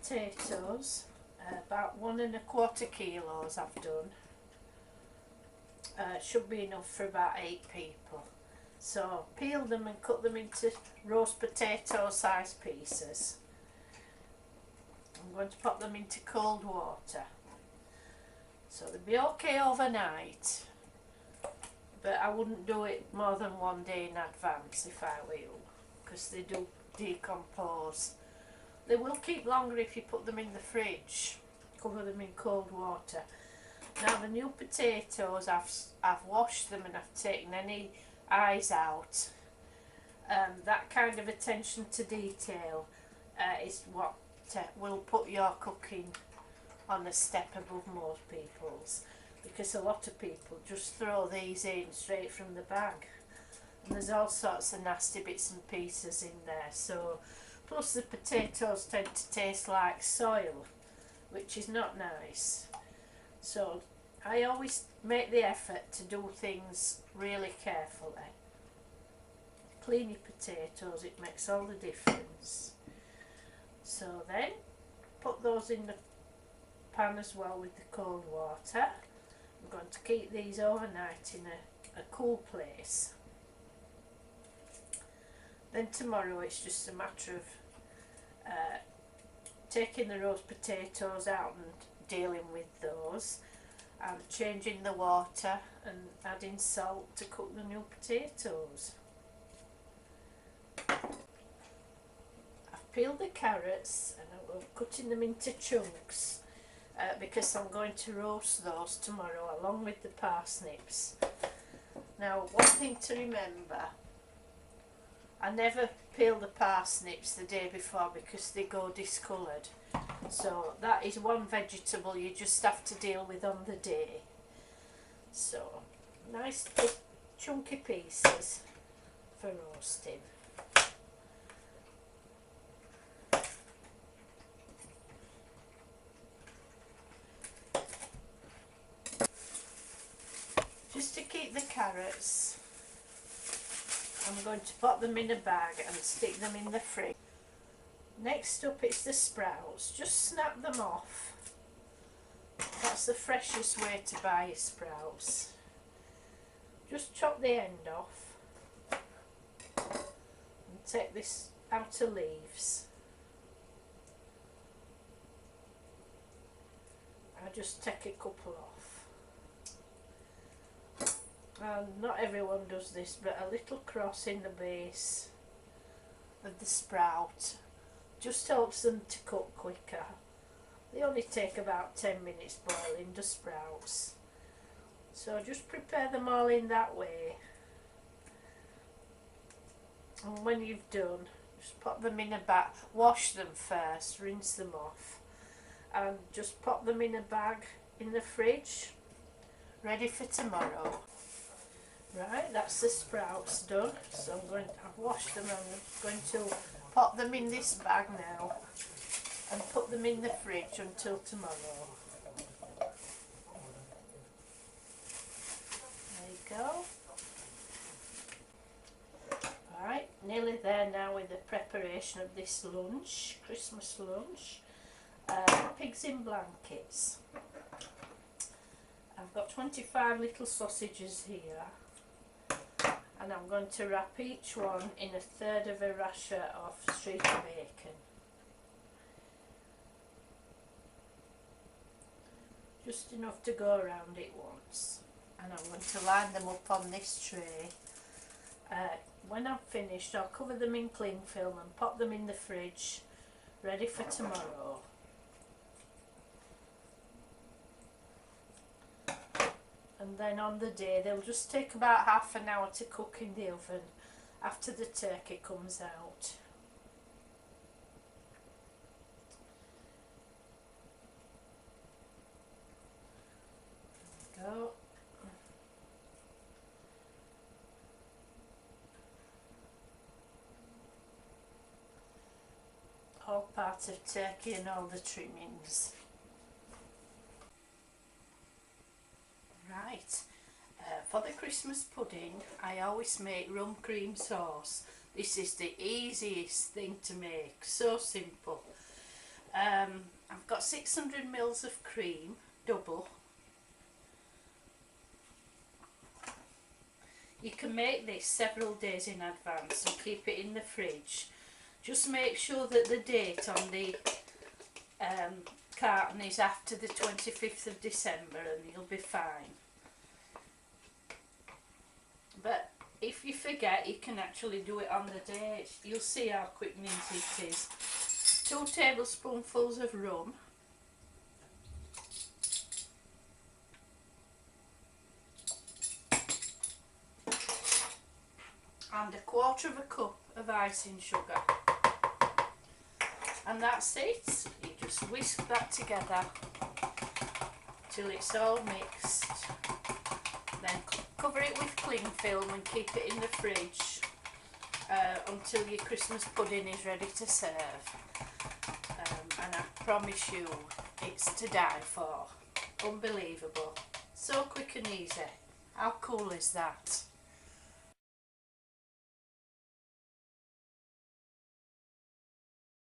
potatoes, about 1¼ kilos I've done. Should be enough for about 8 people. So peel them and cut them into roast potato sized pieces. I'm going to pop them into cold water. So they'll be okay overnight, but I wouldn't do it more than 1 day in advance if I were you, because they do decompose. They will keep longer if you put them in the fridge. Cover them in cold water. Now the new potatoes, I've washed them and I've taken any eyes out. That kind of attention to detail is what will put your cooking on a step above most people's, because a lot of people just throw these in straight from the bag, and there's all sorts of nasty bits and pieces in there. So plus the potatoes tend to taste like soil, which is not nice. So I always make the effort to do things really carefully. Clean your potatoes, it makes all the difference. So then put those in the pan as well with the cold water. I'm going to keep these overnight in a cool place. Then tomorrow it's just a matter of taking the roast potatoes out and dealing with those, and changing the water and adding salt to cook the new potatoes. I've peeled the carrots and I'm cutting them into chunks because I'm going to roast those tomorrow along with the parsnips. Now, one thing to remember, I never peel the parsnips the day before because they go discoloured. So that is one vegetable you just have to deal with on the day. So nice big chunky pieces for roasting. Just to keep the carrots, I'm going to pop them in a bag and stick them in the fridge. Next up it's the sprouts. Just snap them off. That's the freshest way to buy your sprouts. Just chop the end off and take this outer leaves. I just take a couple off. And not everyone does this, but a little cross in the base of the sprout just helps them to cook quicker. They only take about 10 minutes boiling, the sprouts. So just prepare them all in that way. And when you've done, just pop them in a bag. Wash them first, rinse them off, and just pop them in a bag in the fridge, ready for tomorrow. Right, that's the sprouts done. So I've washed them and I'm going to pop them in this bag now and put them in the fridge until tomorrow. There you go. Alright, nearly there now with the preparation of this lunch, Christmas lunch. Pigs in blankets. I've got 25 little sausages here, and I'm going to wrap each one in 1/3 of a rasher of streak bacon. Just enough to go around it once. And I'm going to line them up on this tray. When I'm finished, I'll cover them in cling film and pop them in the fridge, ready for tomorrow. And then on the day, they'll just take about half an hour to cook in the oven after the turkey comes out. There we go. All part of turkey and all the trimmings. Right, for the Christmas pudding I always make rum cream sauce. This is the easiest thing to make, so simple. I've got 600 mils of cream, double. You can make this several days in advance and keep it in the fridge. Just make sure that the date on the carton is after the 25th of December and you'll be fine. But if you forget, you can actually do it on the date. You'll see how quick and easy it is. 2 tablespoonfuls of rum. And 1/4 of a cup of icing sugar. And that's it. You just whisk that together till it's all mixed. Then cover it with cling film and keep it in the fridge until your Christmas pudding is ready to serve. And I promise you, it's to die for. Unbelievable. So quick and easy. How cool is that?